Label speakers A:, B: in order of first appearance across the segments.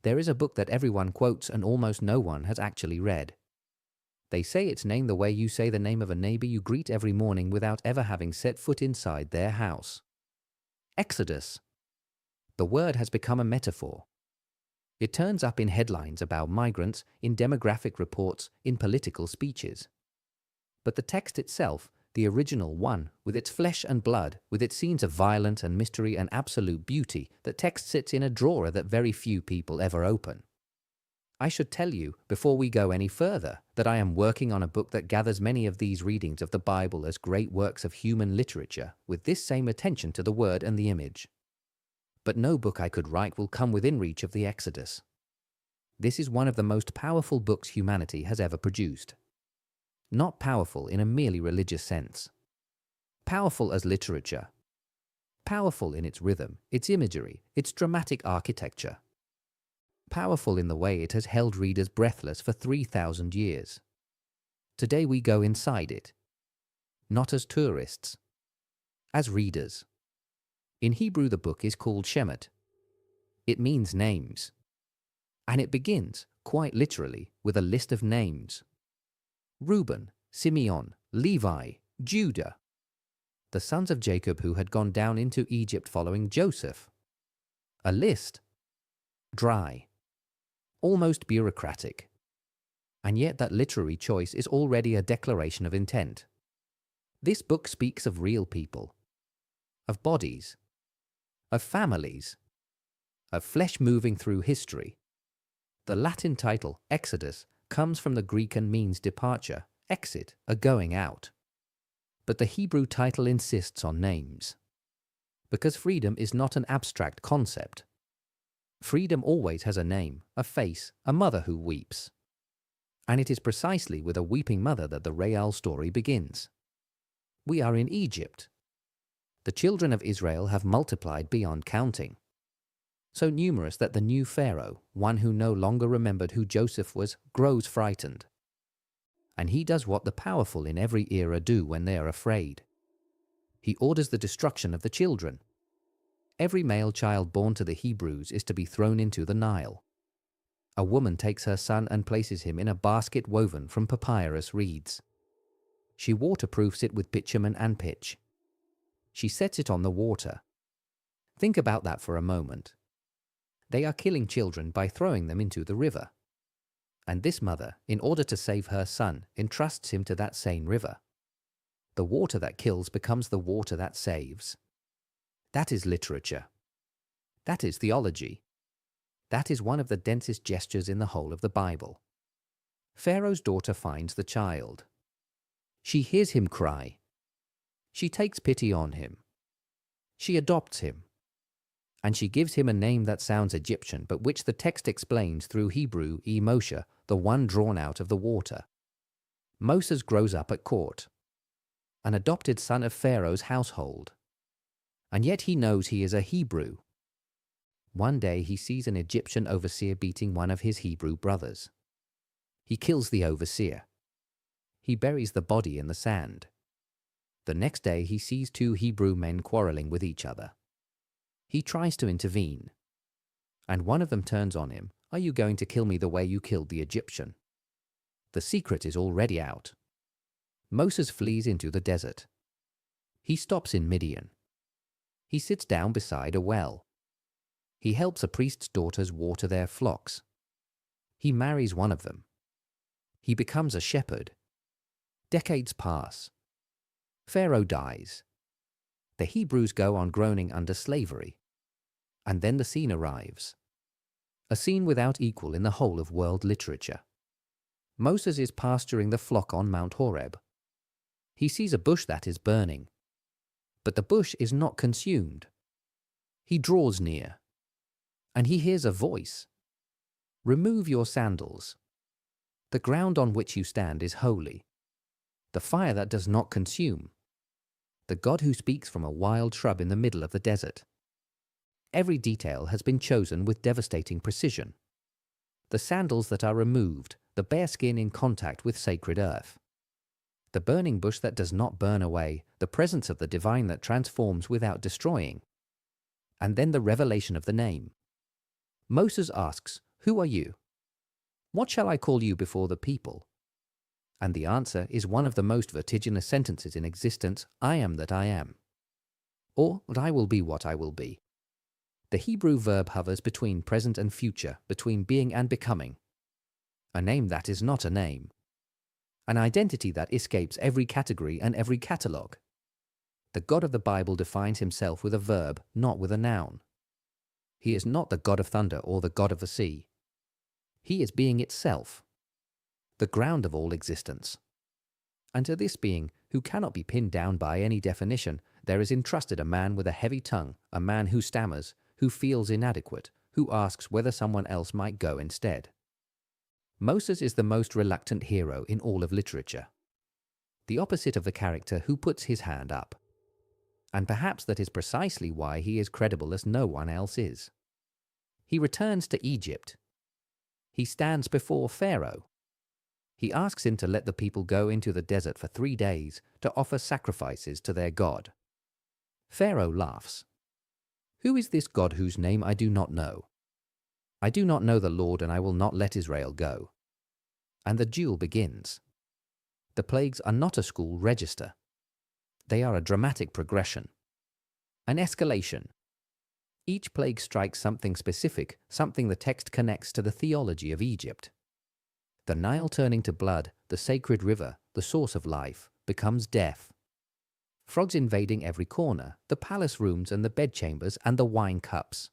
A: There is a book that everyone quotes and almost no one has actually read. They say its name the way you say the name of a neighbor you greet every morning without ever having set foot inside their house. Exodus. The word has become a metaphor. It turns up in headlines about migrants, in demographic reports, in political speeches. But the text itself, the original one, with its flesh and blood, with its scenes of violence and mystery and absolute beauty, that text sits in a drawer that very few people ever open. I should tell you, before we go any further, that I am working on a book that gathers many of these readings of the Bible as great works of human literature, with this same attention to the word and the image. But no book I could write will come within reach of the Exodus. This is one of the most powerful books humanity has ever produced. Not powerful in a merely religious sense. Powerful as literature. Powerful in its rhythm, its imagery, its dramatic architecture. Powerful in the way it has held readers breathless for 3,000 years. Today we go inside it. Not as tourists. As readers. In Hebrew the book is called Shemot. It means names. And it begins, quite literally, with a list of names. Reuben, Simeon, Levi, Judah. The sons of Jacob who had gone down into Egypt following Joseph. A list. Dry. Almost bureaucratic. And yet that literary choice is already a declaration of intent. This book speaks of real people. Of bodies. Of families. Of flesh moving through history. The Latin title, Exodus, comes from the Greek and means departure, exit, a going out. But the Hebrew title insists on names. Because freedom is not an abstract concept. Freedom always has a name, a face, a mother who weeps. And it is precisely with a weeping mother that the Real story begins. We are in Egypt. The children of Israel have multiplied beyond counting. So numerous that the new Pharaoh, one who no longer remembered who Joseph was, grows frightened. And he does what the powerful in every era do when they are afraid. He orders the destruction of the children. Every male child born to the Hebrews is to be thrown into the Nile. A woman takes her son and places him in a basket woven from papyrus reeds. She waterproofs it with bitumen and pitch. She sets it on the water. Think about that for a moment. They are killing children by throwing them into the river. And this mother, in order to save her son, entrusts him to that same river. The water that kills becomes the water that saves. That is literature. That is theology. That is one of the densest gestures in the whole of the Bible. Pharaoh's daughter finds the child. She hears him cry. She takes pity on him. She adopts him. And she gives him a name that sounds Egyptian, but which the text explains through Hebrew, Moshe, the one drawn out of the water. Moses grows up at court, an adopted son of Pharaoh's household. And yet he knows he is a Hebrew. One day he sees an Egyptian overseer beating one of his Hebrew brothers. He kills the overseer. He buries the body in the sand. The next day he sees two Hebrew men quarreling with each other. He tries to intervene. And one of them turns on him, "Are you going to kill me the way you killed the Egyptian?" The secret is already out. Moses flees into the desert. He stops in Midian. He sits down beside a well. He helps a priest's daughters water their flocks. He marries one of them. He becomes a shepherd. Decades pass. Pharaoh dies. The Hebrews go on groaning under slavery. And then the scene arrives. A scene without equal in the whole of world literature. Moses is pasturing the flock on Mount Horeb. He sees a bush that is burning. But the bush is not consumed. He draws near. And he hears a voice. "Remove your sandals. The ground on which you stand is holy. The fire that does not consume. The God who speaks from a wild shrub in the middle of the desert." Every detail has been chosen with devastating precision. The sandals that are removed, the bare skin in contact with sacred earth. The burning bush that does not burn away, the presence of the divine that transforms without destroying. And then the revelation of the name. Moses asks, Who are you? What shall I call you before the people? And the answer is one of the most vertiginous sentences in existence: I am that I am. Or that I will be what I will be. The Hebrew verb hovers between present and future, between being and becoming. A name that is not a name. An identity that escapes every category and every catalogue. The God of the Bible defines himself with a verb, not with a noun. He is not the God of thunder or the God of the sea. He is being itself, the ground of all existence. And to this being, who cannot be pinned down by any definition, there is entrusted a man with a heavy tongue, a man who stammers, who feels inadequate, who asks whether someone else might go instead. Moses is the most reluctant hero in all of literature. The opposite of the character who puts his hand up. And perhaps that is precisely why he is credible as no one else is. He returns to Egypt. He stands before Pharaoh. He asks him to let the people go into the desert for 3 days to offer sacrifices to their God. Pharaoh laughs. Who is this God whose name I do not know? I do not know the Lord, and I will not let Israel go. And the duel begins. The plagues are not a school register. They are a dramatic progression. An escalation. Each plague strikes something specific, something the text connects to the theology of Egypt. The Nile turning to blood, the sacred river, the source of life, becomes death. Frogs invading every corner, the palace rooms and the bedchambers and the wine cups.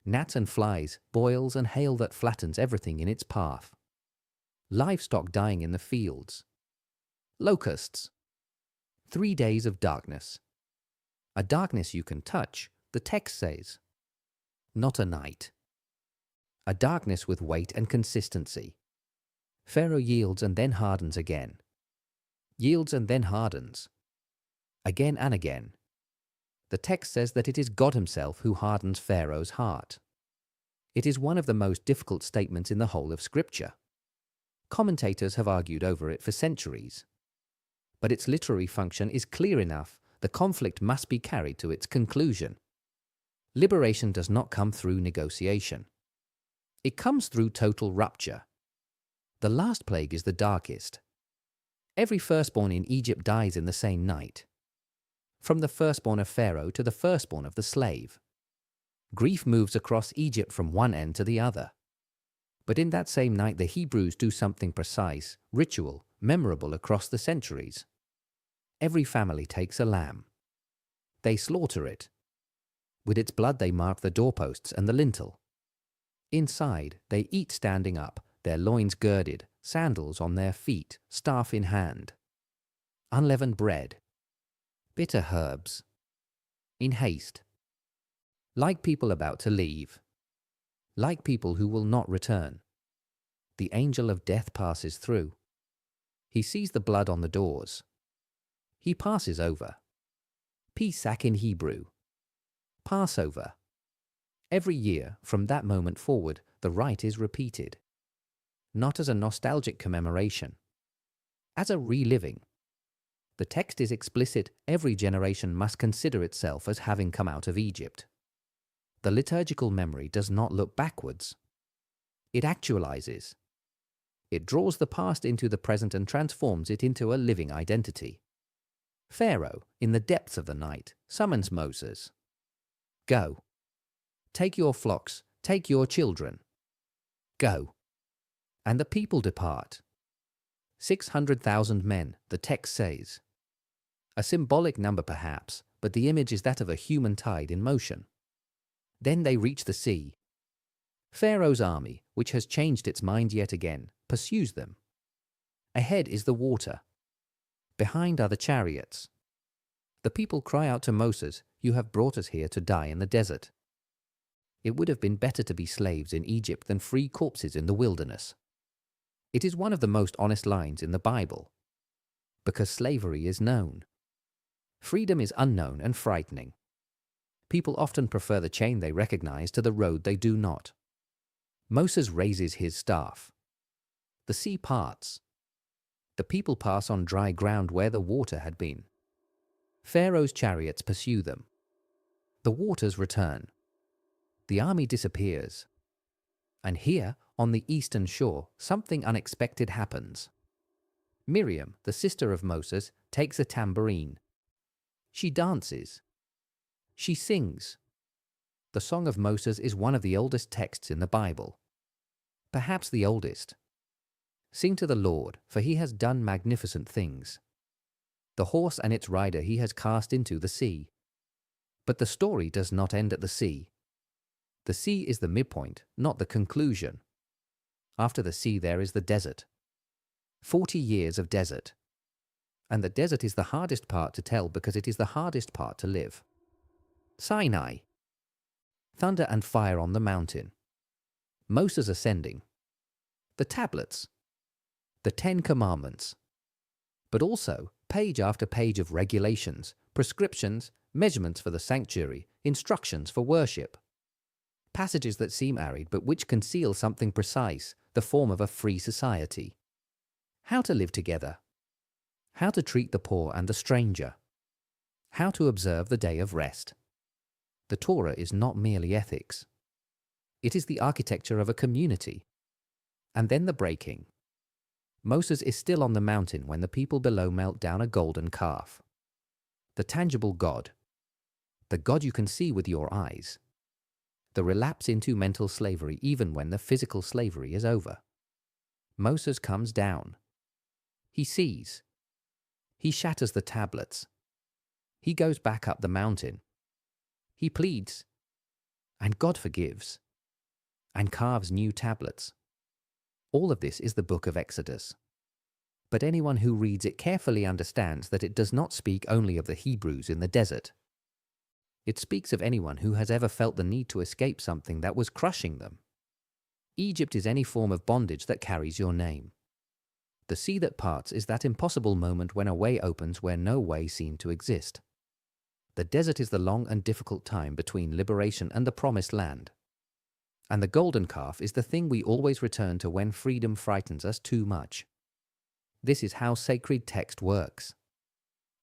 A: Gnats and flies, boils and hail that flattens everything in its path. Livestock dying in the fields. Locusts. 3 days of darkness. A darkness you can touch, the text says. Not a night. A darkness with weight and consistency. Pharaoh yields and then hardens again. Yields and then hardens. Again and again. The text says that it is God himself who hardens Pharaoh's heart. It is one of the most difficult statements in the whole of Scripture. Commentators have argued over it for centuries. But its literary function is clear enough: the conflict must be carried to its conclusion. Liberation does not come through negotiation. It comes through total rupture. The last plague is the darkest. Every firstborn in Egypt dies in the same night. From the firstborn of Pharaoh to the firstborn of the slave. Grief moves across Egypt from one end to the other. But in that same night the Hebrews do something precise, ritual, memorable across the centuries. Every family takes a lamb. They slaughter it. With its blood they mark the doorposts and the lintel. Inside they eat standing up, their loins girded, sandals on their feet, staff in hand. Unleavened bread. Bitter herbs. In haste. Like people about to leave. Like people who will not return. The angel of death passes through. He sees the blood on the doors. He passes over. Pesach in Hebrew. Passover. Every year, from that moment forward, the rite is repeated. Not as a nostalgic commemoration. As a reliving. The text is explicit: every generation must consider itself as having come out of Egypt. The liturgical memory does not look backwards. It actualizes. It draws the past into the present and transforms it into a living identity. Pharaoh, in the depths of the night, summons Moses. Go. Take your flocks, take your children. Go. And the people depart. 600,000 men, the text says. A symbolic number perhaps, but the image is that of a human tide in motion. Then they reach the sea. Pharaoh's army, which has changed its mind yet again, pursues them. Ahead is the water. Behind are the chariots. The people cry out to Moses, "You have brought us here to die in the desert." It would have been better to be slaves in Egypt than free corpses in the wilderness. It is one of the most honest lines in the Bible. Because slavery is known. Freedom is unknown and frightening. People often prefer the chain they recognize to the road they do not. Moses raises his staff. The sea parts. The people pass on dry ground where the water had been. Pharaoh's chariots pursue them. The waters return. The army disappears. And here, on the eastern shore, something unexpected happens. Miriam, the sister of Moses, takes a tambourine. She dances. She sings. The Song of Moses is one of the oldest texts in the Bible. Perhaps the oldest. Sing to the Lord, for he has done magnificent things. The horse and its rider he has cast into the sea. But the story does not end at the sea. The sea is the midpoint, not the conclusion. After the sea there is the desert. 40 years of desert. And the desert is the hardest part to tell because it is the hardest part to live. Sinai. Thunder and fire on the mountain. Moses ascending. The tablets. The 10 Commandments. But also page after page of regulations, prescriptions, measurements for the sanctuary, instructions for worship. Passages that seem arid but which conceal something precise, the form of a free society. How to live together. How to treat the poor and the stranger. How to observe the day of rest. The Torah is not merely ethics. It is the architecture of a community. And then the breaking. Moses is still on the mountain when the people below melt down a golden calf. The tangible God. The God you can see with your eyes. The relapse into mental slavery even when the physical slavery is over. Moses comes down. He sees. He shatters the tablets. He goes back up the mountain. He pleads. And God forgives. And carves new tablets. All of this is the book of Exodus. But anyone who reads it carefully understands that it does not speak only of the Hebrews in the desert. It speaks of anyone who has ever felt the need to escape something that was crushing them. Egypt is any form of bondage that carries your name. The sea that parts is that impossible moment when a way opens where no way seemed to exist. The desert is the long and difficult time between liberation and the promised land. And the golden calf is the thing we always return to when freedom frightens us too much. This is how sacred text works.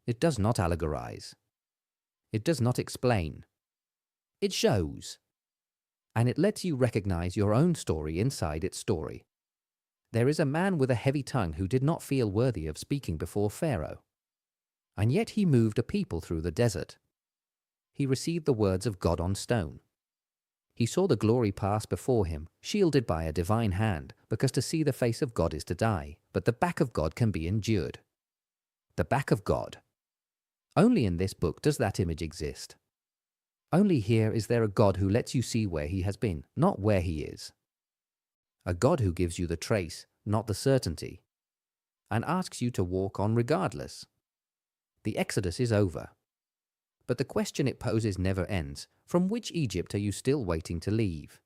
A: It does not allegorize. It does not explain. It shows. And it lets you recognize your own story inside its story. There is a man with a heavy tongue who did not feel worthy of speaking before Pharaoh. And yet he moved a people through the desert. He received the words of God on stone. He saw the glory pass before him, shielded by a divine hand, because to see the face of God is to die, but the back of God can be endured. The back of God. Only in this book does that image exist. Only here is there a God who lets you see where he has been, not where he is. A God who gives you the trace, not the certainty, and asks you to walk on regardless. The Exodus is over. But the question it poses never ends. From which Egypt are you still waiting to leave?